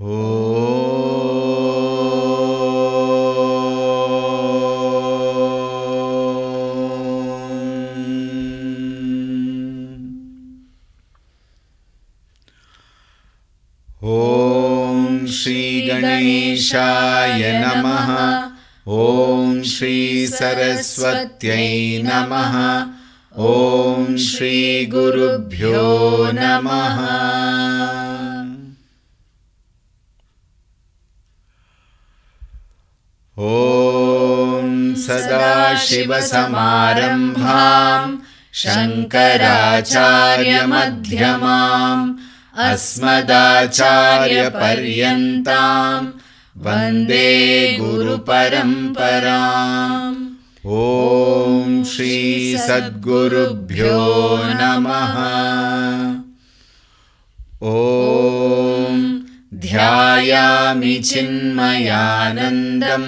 ॐ श्री गणेशाय नमः। ॐ श्री सरस्वत्यै नमः। ॐ श्री गुरुभ्यो नमः। ॐ सदाशिवसमारम्भां शङ्कराचार्यमध्यमाम् अस्मदाचार्यपर्यन्तां वन्दे गुरुपरम्पराम्। ॐ श्री सद्गुरुभ्यो नमः। ॐ ध्यायामि चिन्मयानन्दं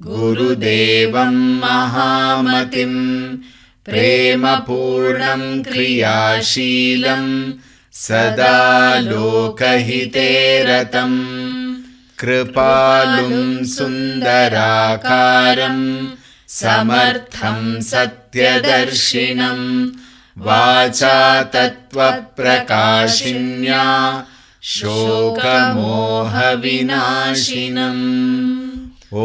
गुरुदेवं महामतिं प्रेमपूर्णं क्रियाशीलं सदा लोकहिते रतं कृपालुं सुन्दराकारं समर्थं सत्यदर्शिनं वाचा तत्त्वप्रकाशिन्या शोकमोहविनाशिनम्। ॐ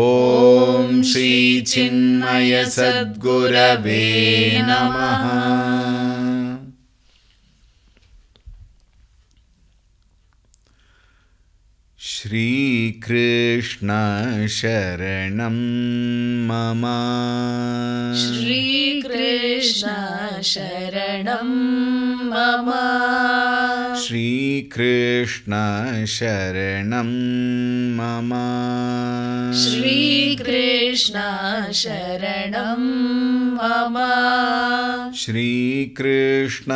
श्री चिन्मय सद्गुरवे नमः। श्रीकृष्ण शरणं मम। श्रीकृष्ण शरणं मम। श्रीकृष्ण शरणं मम। श्रीकृष्ण शरणं मम। श्रीकृष्ण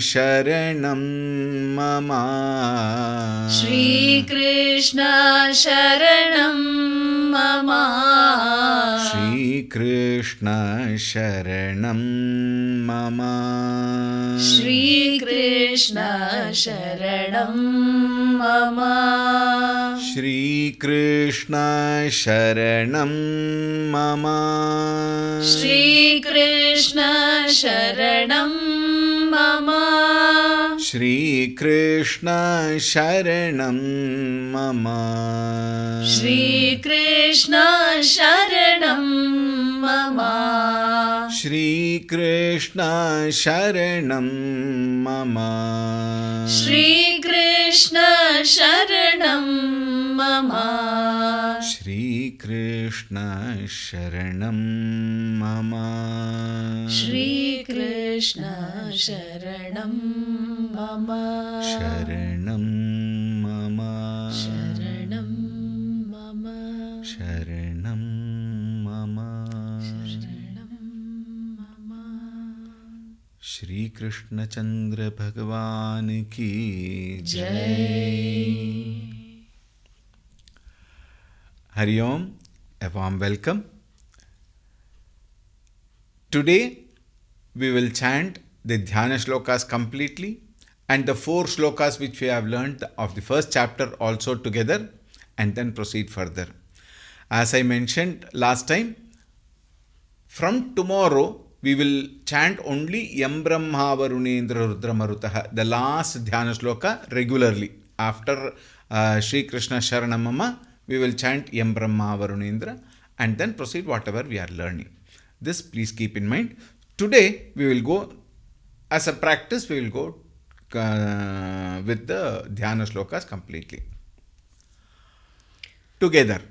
शरणं मम। श्रीकृष्ण शरणं मम। श्रीकृष्ण शरणं मम। श्रीकृष्ण शरणं मम। श्रीकृष्ण शरणं मम। श्रीकृष्ण शरणं मम। श्रीकृष्ण शरणं मम। श्रीकृष्ण शरणं मम। श्रीकृष्ण शरणं मम। श्रीकृष्ण शरणं मम। श्रीकृष्ण शरणं मम। श्रीकृष्ण शरणं मम। शरणं मम। शरणं मम। शरणं मम। शरणं मम। श्री कृष्णचंद्र भगवान की जय। Hari Om, a warm welcome. Today we will chant the Dhyana shlokas completely and the 4 shlokas which we have learnt of the first chapter also together and then proceed further. As I mentioned last time, from tomorrow we will chant only Yam Brahma Varunendra Rudra Marutaha, the last Dhyana shloka regularly. After Shri Krishna Sharanam Mama, we will chant Yam Brahma Varunendra and then proceed whatever we are learning. This please keep in mind. Today we will go, as a practice, we will go with the Dhyana shlokas completely. Together.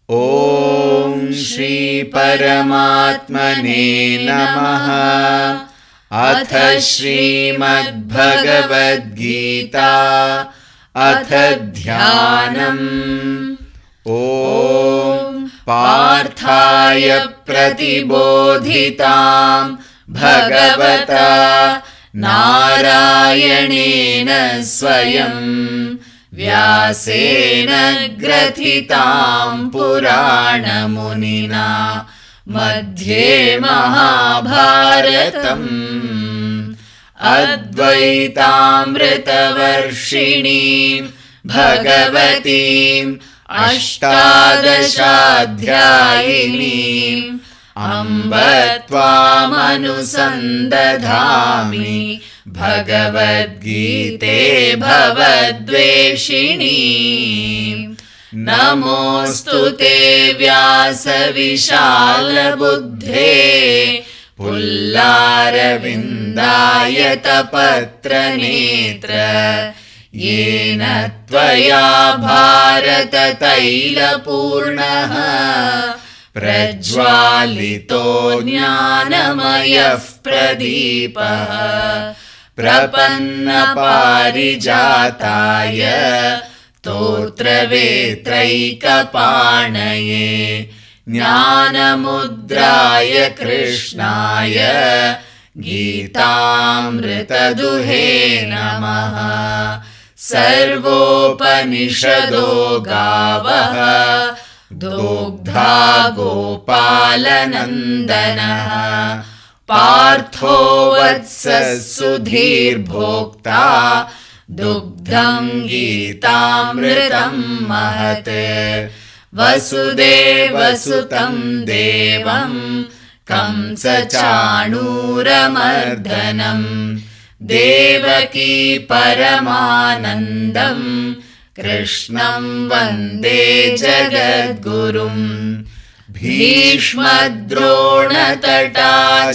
Om Shri Paramatmane Namaha. अथ श्रीमद्भगवद् गीता अथ ध्यानम्। ॐ पार्थाय प्रतिबोधितां भगवता नारायणेन स्वयं व्यासेन ग्रथितां पुराणमुनिना मध्ये महाभारतम् अद्वैतामृतवर्षिणीं भगवतीम् अष्टादशाध्यायिनीम् अम्ब त्वामनुसन्दधामि भगवद्गीते भवद्वेषिणीम् नमोऽस्तु ते व्यासविशालबुद्धे पुल्लारविन्दायतपत्रनेत्र येन त्वया भारततैलपूर्णः प्रज्वालितो ज्ञानमयः प्रदीपः प्रपन्नपारिजाताय स्तोत्रवेत्रैकपाणये ज्ञानमुद्राय कृष्णाय गीतामृतदुहे नमः। सर्वोपनिषदो गावः दुग्धा गोपालनन्दनः पार्थो वत्सः सुधीर्भोक्ता दुग्धं गीतामृतं महत्। वसुदेवसुतं देवं कंसचाणूरमर्दनं देवकी परमानन्दं कृष्णं वन्दे जगद्गुरुम्। भीष्मद्रोणतटा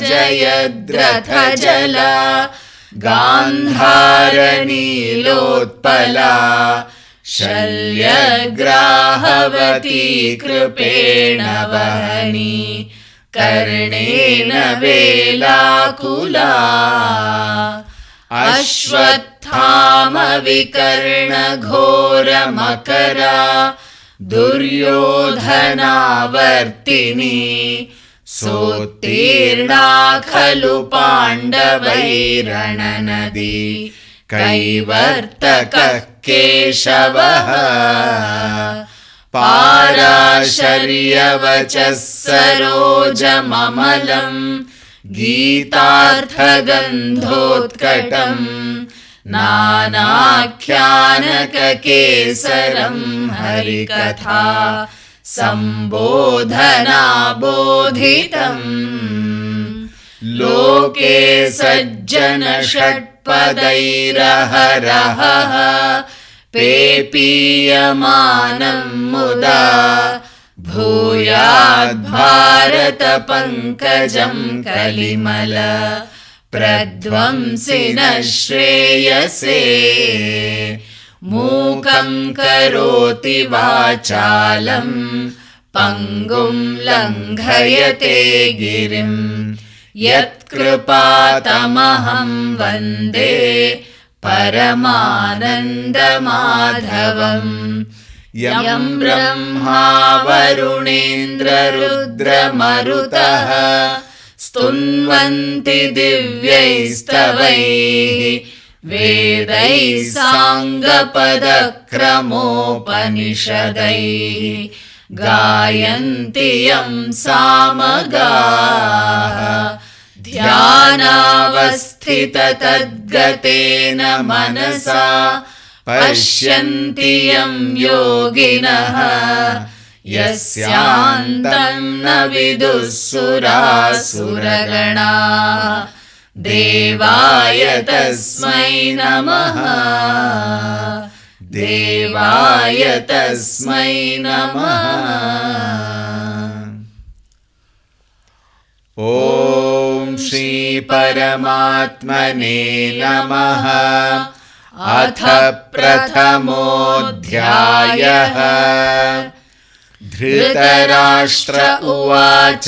जयद्रथजला गान्धारनीलोत्पला शल्यग्राहवती कृपेण वहनी कर्णेन वेलाकुला। अश्वत्थामविकर्णघोरमकरा दुर्योधनावर्तिनी सोत्तीर्णा खलु पाण्डवैरणनदी कैवर्तकः केशवः। पाराशर्यवचः सरोजममलम् गीतार्थगन्धोत्कटम् नानाख्यानककेसरं हरिकथा सम्बोधनाबोधितम्। लोके सज्जनषट्पदैरहरहः पेपीयमानं मुदा भूयाद्भारतपङ्कजं कलिमल प्रध्वंसिनः श्रेयसे। मूकं करोति वाचालं पङ्गुं लङ्घयते गिरिं यत्कृपातमहं वन्दे परमानन्दमाधवम्। यं ब्रह्मा वरुणेन्द्ररुद्रमरुतः स्तुन्वन्ति दिव्यैस्तवैः वेदैः साङ्गपदक्रमोपनिषदैः गायन्ति यं सामगाः। ध्यानावस्थिततद्गतेन मनसा पश्यन्ति यं योगिनः यस्यान्तं न विदुःसुरासुरगणाः। देवाय तस्मै नमः देवाय तस्मै नमः। ॐ श्री परमात्मने नमः। अथ प्रथमोऽध्यायः। धृतराष्ट्र उवाच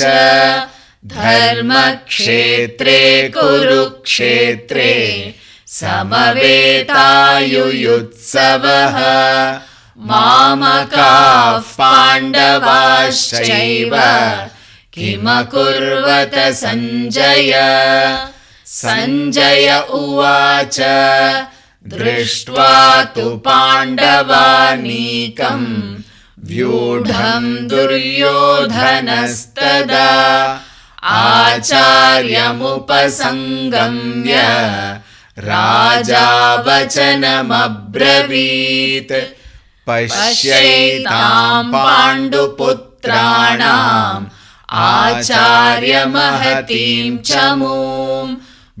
धर्मक्षेत्रे कुरुक्षेत्रे समवेतायुयुत्सवः मामकाः पाण्डवाश्चैव किमकुर्वत सञ्जय। सञ्जय उवाच दृष्ट्वा तु पाण्डवानीकं व्यूढं दुर्योधनस्तदा आचार्यमुपसङ्गम्य राजा वचनमब्रवीत् पश्यैतां पाण्डुपुत्राणाम् आचार्यमहतीं च मूं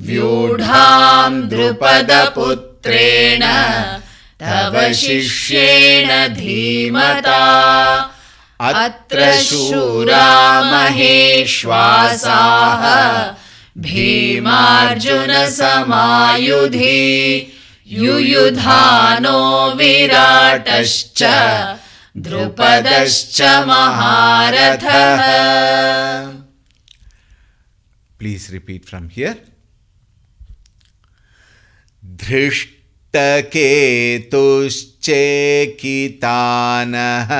व्यूढां द्रुपदपुत्रेण तव शिष्येण धीमता अत्र शूरा महेश्वासाः भीमार्जुनसमायुधि युयुधानो विराटश्च द्रुपदश्च महारथः. Please repeat from here. धृष्टकेतुश्चेकितानः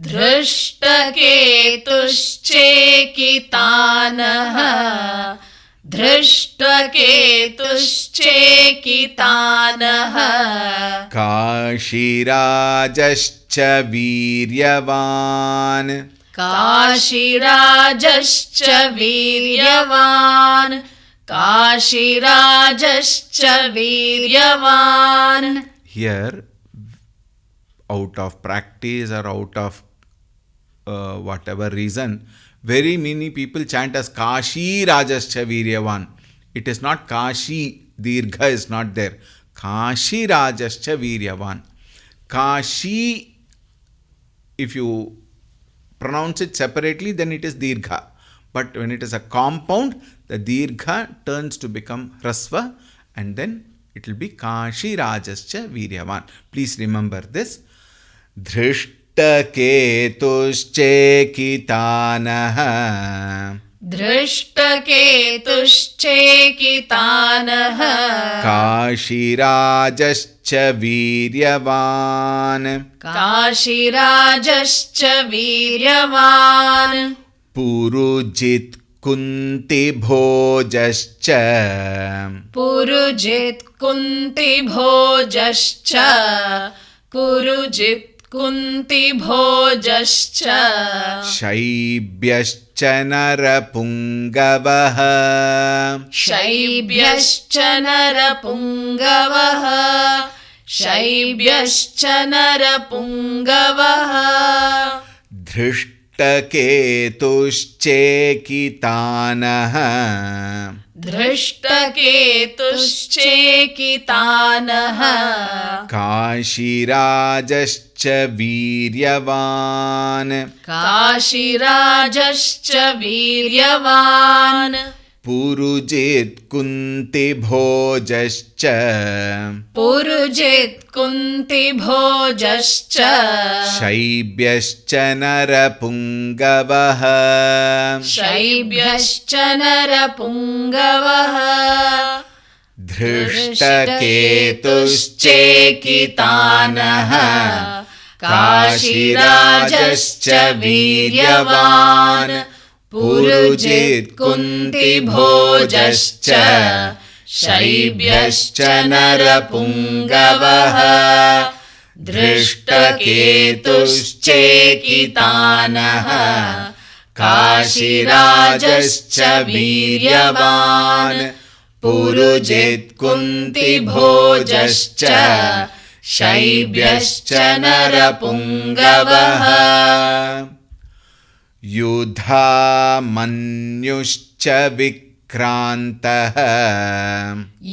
धृष्टकेतुश्चेकितानः धृष्टकेतुश्चेकितानः काशीराजश्च वीर्यवान् काशीराजश्च वीर्यवान् काशीराजश्च वीर्यवान्. Here, out of practice or out of whatever reason, very many people chant as Kashi Rajascha Viryavan. It is not Kashi, Dirgha is not there. Kashi Rajascha Viryavan. Kashi, if you pronounce it separately, then it is Dirgha. But when it is a compound, the Dirgha turns to become Rasva and then it will be Kashi Rajascha Viryavan. Please remember this. धृष्टकेतुश्चेकितानः धृष्टकेतुश्चेकितानः काशीराजश्च वीर्यवान् काशीराजश्च वीर्यवान् पुरुजित् कुन्तिभोजश्च पुरुजित् कुन्तिभोजश्च पुरुजित् कुन्तिभोजश्च शैब्यश्च नरपुङ्गवः शैब्यश्च नरपुङ्गवः शैब्यश्च नरपुङ्गवः धृष्टकेतुश्चेकितानः धृष्टकेतुश्चेकितानः काशीराजश्च वीर्यवान् काशीराजश्च वीर्यवान् पुरुजित् कुन्तिभोजश्च पुरुजित् कुन्तिभोजश्च शैब्यश्च नरपुङ्गवः शैब्यश्च नरपुङ्गवः धृष्टकेतुश्चेकितानः काशीराजश्च वीर्यवान् पुरुजित् कुन्तिभोजश्च शैब्यश्च नरपुङ्गवः धृष्टकेतुश्चेकितानः काशीराजश्च वीर्यवान् पुरुजित् कुन्तिभोजश्च शैब्यश्च नरपुङ्गवः युधामन्युश्च विक्रान्तः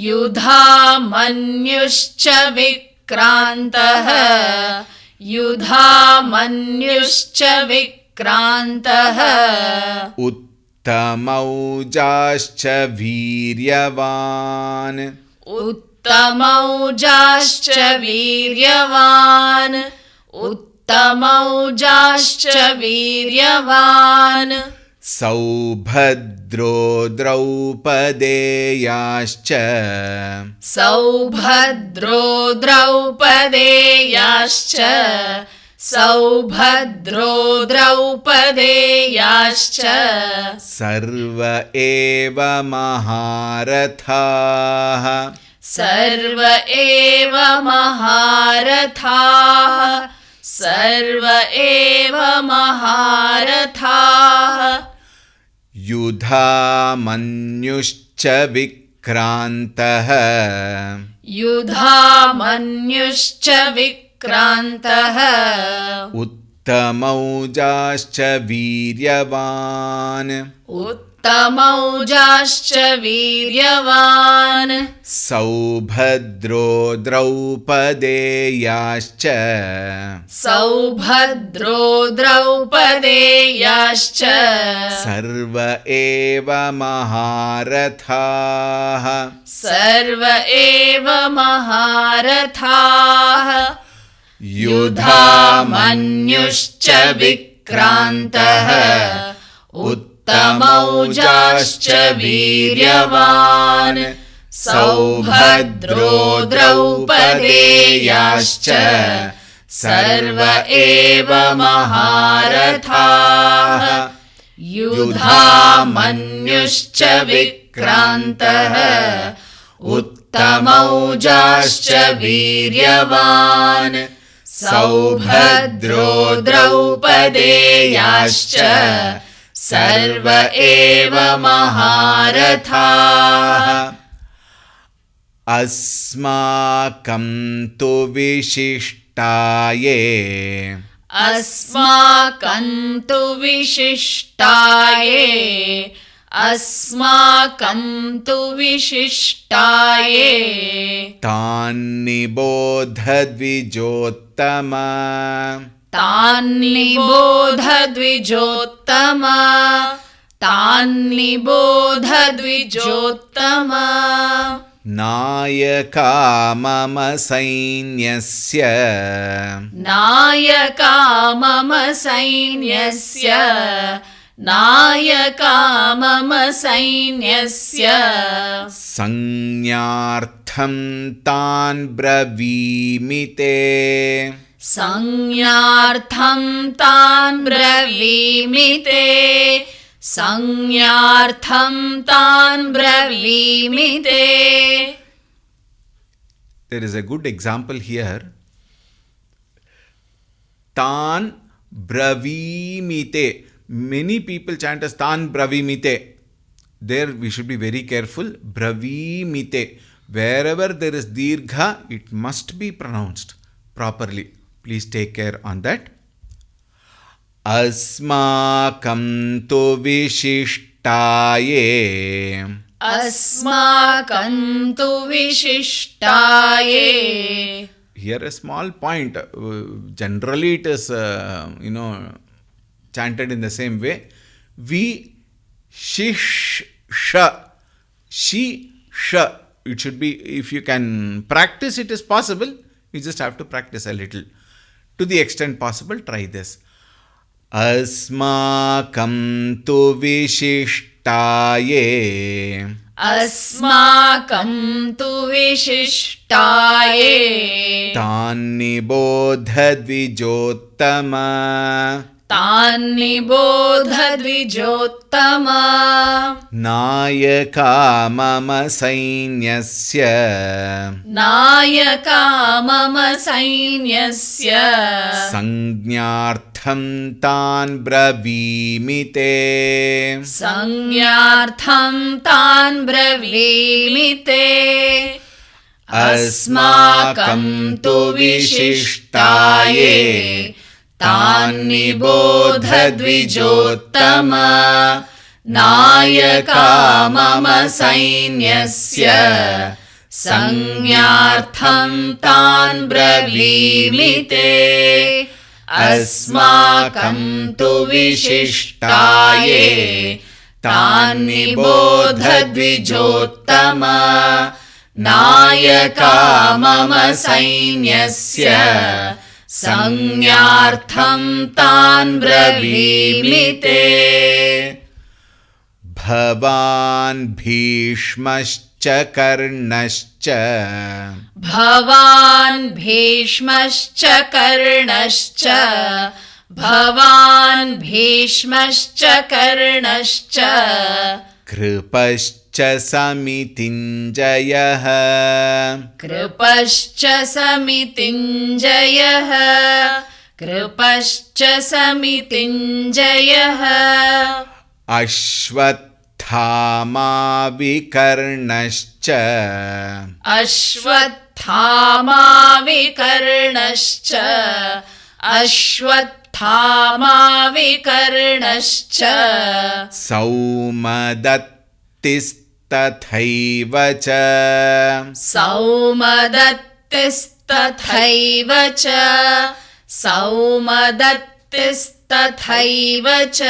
युधामन्युश्च विक्रान्तः युधामन्युश्च विक्रान्तः उत्तमौजाश्च वीर्यवान् उत्तमौजाश्च वीर्यवान् उत्तमौजाश्च वीर्यवान् सौभद्रो द्रौपदेयाश्च सौभद्रो द्रौपदेयाश्च सौभद्रो द्रौपदेयाश्च सर्व एव महारथाः सर्व एव महारथाः सर्व एव महारथाः युधामन्युश्च विक्रान्तः विक्रान्तः युधामन्युश्च विक्रान्तः उत्तमौजाश्च वीर्यवान् उत्तमौजाश्च वीर्यवान् सौभद्रो द्रौपदेयाश्च सौभद्रो द्रौपदेयाश्च सर्व एव महारथाः सर्व एव महारथाः युधामन्युश्च विक्रान्तः उत्तमौजाश्च वीर्यवान् सौभद्रो द्रौपदेयाश्च सर्व एव महारथाः युधामन्युश्च विक्रान्तः उत्तमौजाश्च वीर्यवान् सौभद्रो द्रौपदेयाश्च सर्व एव महारथाः अस्माकं तु विशिष्टाये अस्माकं तु विशिष्टाये अस्माकं तु विशिष्टाये तान्निबोध द्विजोत्तम तान्निबोध द्विजोत्तम तान्निबोध द्विजोत्तम नायका मम सैन्यस्य नायका मम सैन्यस्य नायका मम सैन्यस्य संज्ञार्थं तान् ब्रवीमि ते संज्ञार्थं तान् ब्रवीमि ते संज्ञार्थं तान् ब्रवीमि ते There is a good example here. Tan bravimite. Many people chant as Tan bravimite. There we should be very careful. Bravimite. Wherever there is dirgha, it must be pronounced properly. Please take care on that. Asmakam tu vishishtaye. अस्माकं तु विशिष्टाये. Here a small point. Generally it is, chanted in the same way. Vi shish sha. She sha. It should be, if you can practice it is possible. You just have to practice a little. To the extent possible, try this. Asmakam tu vishishtaye. अस्माकं तु विशिष्टाये. तान्निबोध द्विजोत्तम. तान्निबोध द्विजोत्तम. नायका मम सैन्यस्य. नायका मम सैन्यस्य. संज्ञार्थं तान् ब्रवीमि ते. संज्ञार्थं तान् ब्रवीमि ते. अस्माकं तु विशिष्टाये. तान्निबोध द्विजोत्तम. नायका मम सैन्यस्य. संज्ञार्थं तान् ब्रवीमि ते. अस्माकं तु विशिष्टाये. तान्निबोध द्विजोत्तम. नायका मम सैन्यस्य. संज्ञार्थं तान् ब्रवीमि ते. भवान् भीष्मश्च कर्णश्च. भवान् भीष्मश्च कर्णश्च. भवान् भीष्मश्च कर्णश्च. कृपश्च समितिञ्जयः. कृपश्च समितिञ्जयः. कृपश्च समितिञ्जयः. अश्वत्थामा अश्वत्थामाविकर्णश्च अश्वत्थामाविकर्णश्च अश्वत्थामाविकर्णश्च सौमदत्तिस्तथैव च सौमदत्तिस्तथैव च सौमदत्तिस्तथैव च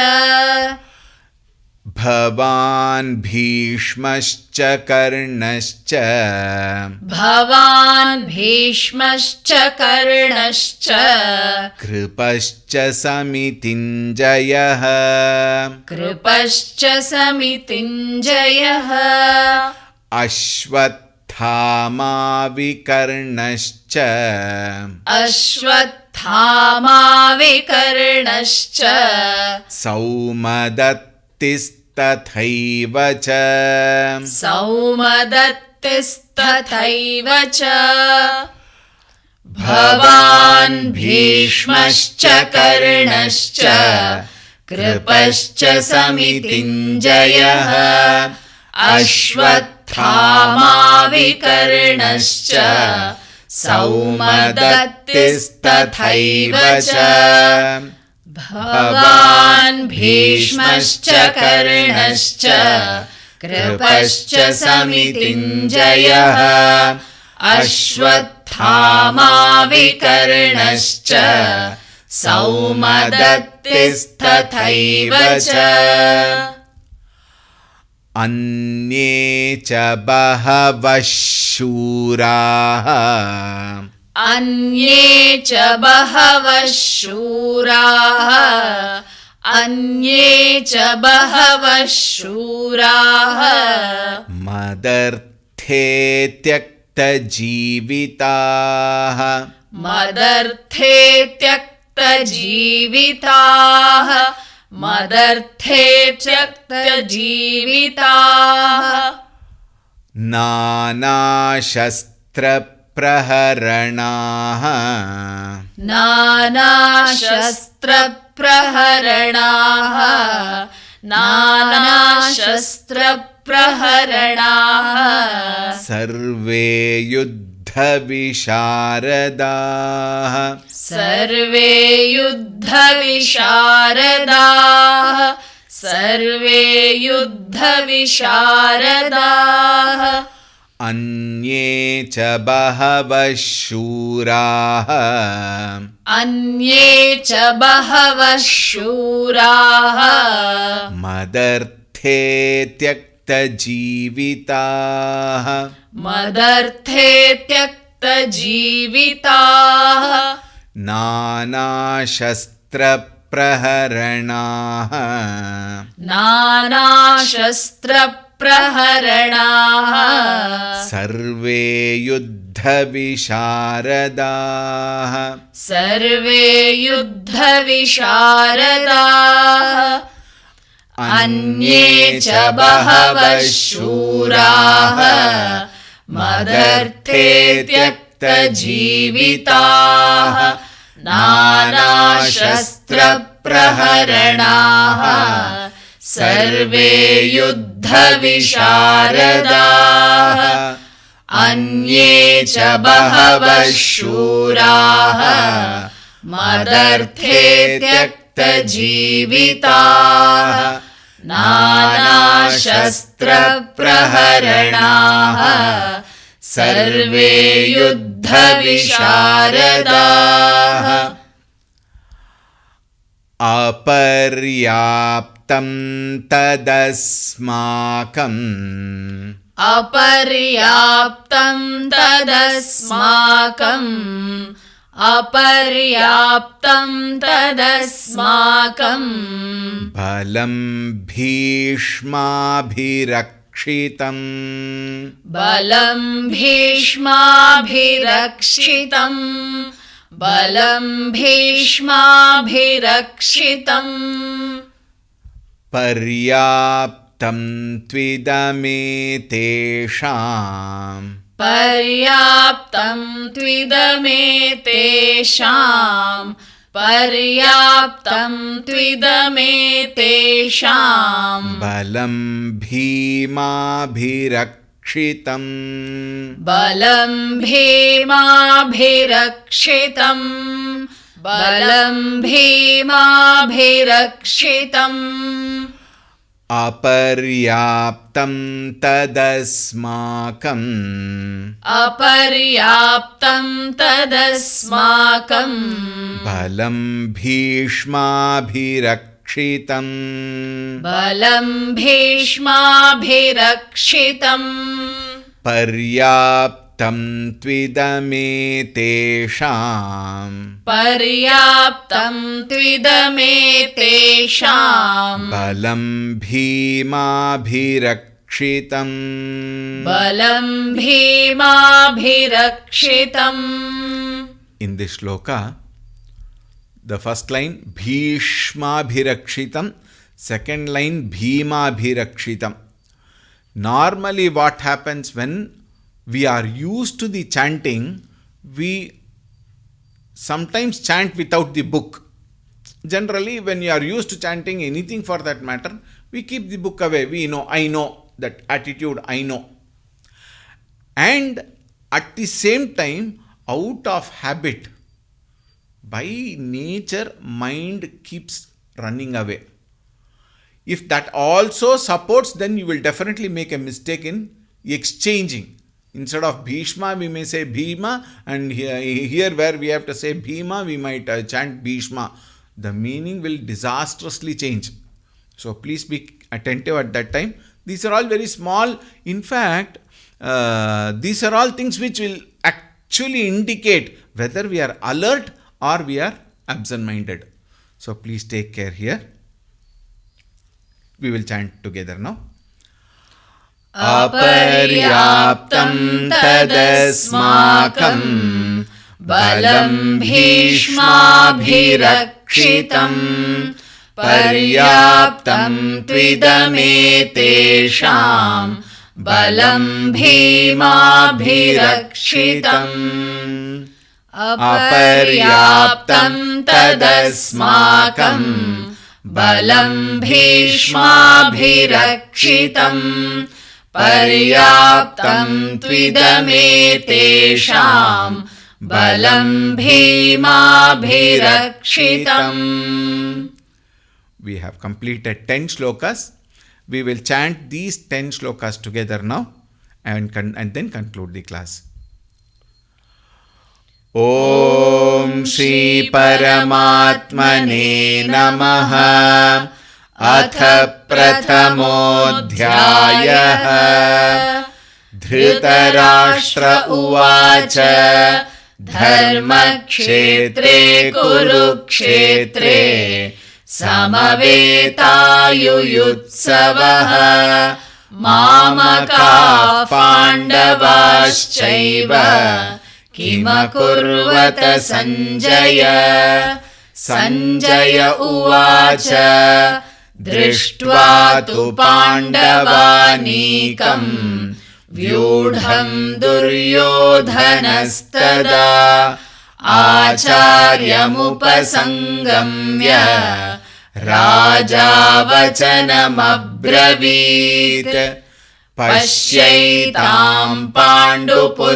भवान् भीष्मश्च कर्णश्च भवान् भीष्मश्च कर्णश्च कृपश्च समितिञ्जयः कृपश्च समितिञ्जयः अश्वत्थामाविकर्णश्च अश्वत्थामाविकर्णश्च सौमदत्तिस्तथैव च सौमदत्तिस्तथैव च भवान् भीष्मश्च कर्णश्च कृपश्च समितिञ्जयः अश्वत्थामाविकर्णश्च सौमदत्तिस्तथैव च भवान् भीष्मश्च कर्णश्च कृपश्च समितिञ्जयः अश्वत्थामाविकर्णश्च सौमदत्तिस्तथैव च अन्ये च बहवः शूराः अन्ये च बहवः शूराः अन्ये च बहवः शूराः मदर्थे त्यक्तजीविताः मदर्थे त्यक्तजीविताः मदर्थे त्यक्तजीविताः नानाशस्त्रप्रहरणाः नानाशस्त्रप्रहरणाः नानाशस्त्रप्रहरणाः सर्वे युद्धविशारदाः सर्वे युद्धविशारदाः सर्वे युद्धविशारदाः अन्ये च बहवः शूराः अन्ये च बहवः शूराः मदर्थे त्यक्तजीविताः मदर्थे त्यक्तजीविताः नानाशस्त्रप्रहरणाः नानाशस्त्रप्रहरणाः सर्वे युद्धविशारदाः सर्वे युद्धविशारदाः अन्ये च बहवः शूराः मदर्थे त्यक्तजीविताः नानाशस्त्रप्रहरणाः सर्वे युद्धविशारदाः अन्ये च बहवः शूराः मदर्थे त्यक्तजीविताः नानाशस्त्रप्रहरणाः सर्वे युद्धविशारदाः अपर्याप्तं तदस्माकम् अपर्याप्तं तदस्माकम् अपर्याप्तं तदस्माकम् बलं भीष्माभिरक्षितम् बलं भीष्माभिरक्षितम् बलं भीष्माभिरक्षितम् पर्याप्तं त्विदमेतेषाम् पर्याप्तं त्विदमेतेषाम् पर्याप्तं त्विदमेतेषाम् बलं भीमाभिरक्षितम् बलं भीमाभिरक्षितम् बलं भीमाभिरक्षितम् अपर्याप्तं तदस्माकम् अपर्याप्तं तदस्माकम् बलं भीष्माभिरक्षितम् बलं भीष्माभिरक्षितम् पर्याप्तं त्विदमेतेषाम् पर्याप्तं त्विदमेतेषाम् बलं भीमाभिरक्षितम् बलं भीमाभिरक्षितम्. In this shloka, the first line Bhishmabhirakshitam, second line Bhimabhirakshitam. Normally what happens when we are used to the chanting, we sometimes chant without the book. Generally when you are used to chanting anything for that matter, we keep the book away. We know, I know, that attitude, I know. And at the same time, out of habit, by nature, mind keeps running away. If that also supports, then you will definitely make a mistake in exchanging. Instead of Bhishma, we may say Bhima, and here where we have to say Bhima, we might chant Bhishma. The meaning will disastrously change. So please be attentive at that time. These are all very small. In fact, these are all things which will actually indicate whether we are alert or we are absent-minded. So please take care here. We will chant together now. अपर्याप्तं तदस्माकं बलं भीष्माभिरक्षितं पर्याप्तं त्विदमेतेषां बलं भीमाभिरक्षितम् अपर्याप्तं तदस्माकं बलं भीष्माभिरक्षितम् पर्याप्तं त्विदमेतेषां बलं भीमाभिरक्षितम्. We have completed 10 shlokas. We will chant these 10 shlokas together now and then conclude the class. Om Shri Paramatmane Namaha. अथ प्रथमोऽध्यायः. धृतराष्ट्र उवाच धर्मक्षेत्रे कुरुक्षेत्रे समवेतायुयुत्सवः मामकाः पाण्डवाश्चैव किमकुर्वत सञ्जय. सञ्जय उवाच दृष्ट्वा तु पाण्डवानीकं व्यूढं दुर्योधनस्तदा आचार्यमुपसङ्गम्य राजा वचनमब्रवीत्. पश्यैतां पाण्डुपुत्राणाम्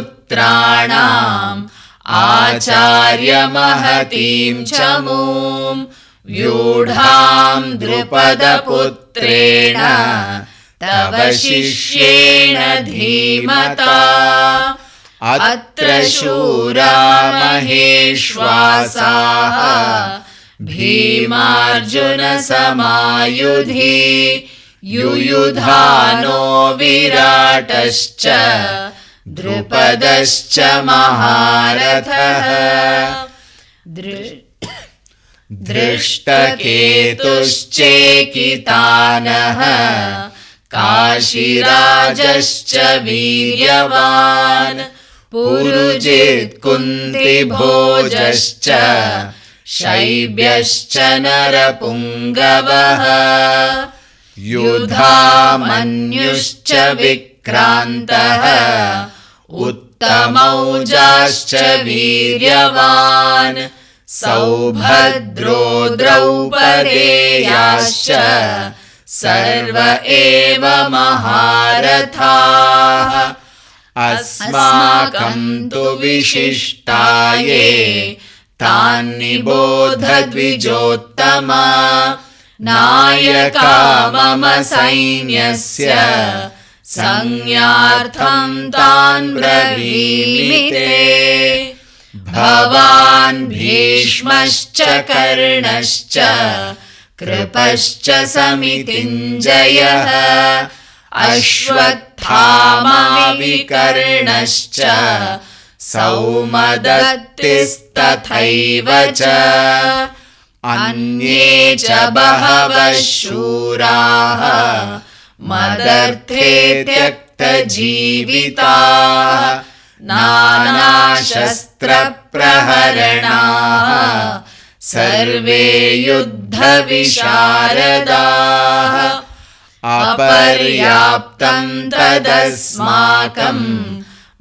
आचार्यमहतीं च मूम् व्यूढां द्रुपदपुत्रेण तव शिष्येण धीमता. अत्र शूरा महेश्वासाः भीमार्जुनसमायुधि युयुधानो विराटश्च द्रुपदश्च महारथः. दृष्टकेतुश्चेकितानः काशीराजश्च वीर्यवान् पुरुजित् कुन्तिभोजश्च शैब्यश्च नरपुङ्गवः. युधामन्युश्च विक्रान्तः उत्तमौजाश्च वीर्यवान् सौभद्रो द्रौपदेयाश्च सर्व एव महारथाः अस्माकं तु विशिष्टाये तान् निबोध द्विजोत्तमा नायका मम सैन्यस्य संज्ञार्थं तान् ब्रवीमि ते भवान् भीष्मश्च कर्णश्च कृपश्च समितिञ्जयः अश्वत्थामा विकर्णश्च सौमदत्तिस्तथैव च अन्ये च बहवः शूराः मदर्थे त्यक्तजीविताः नानाशस्त्रप्रहरणाः सर्वे युद्धविशारदाः अपर्याप्तं तदस्माकं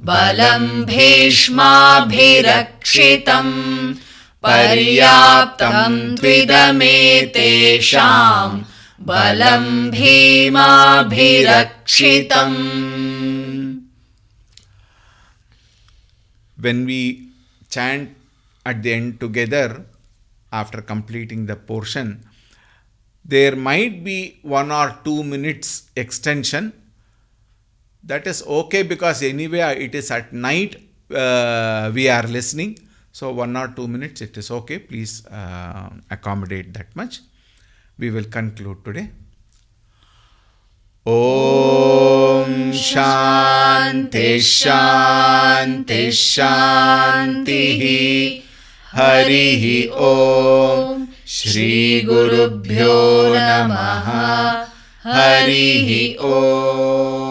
बलं भीष्माभिरक्षितं पर्याप्तं त्विदमेतेषां बलं भीमाभिरक्षितम्. When we chant at the end together, after completing the portion, there might be 1 or 2 minutes extension. That is okay, because anyway it is at night we are listening. So 1 or 2 minutes it is okay. Please accommodate that much. We will conclude today. Om Shanti Shanti Shanti Harihi Om Shri Gurubhyo Namaha Harihi Om.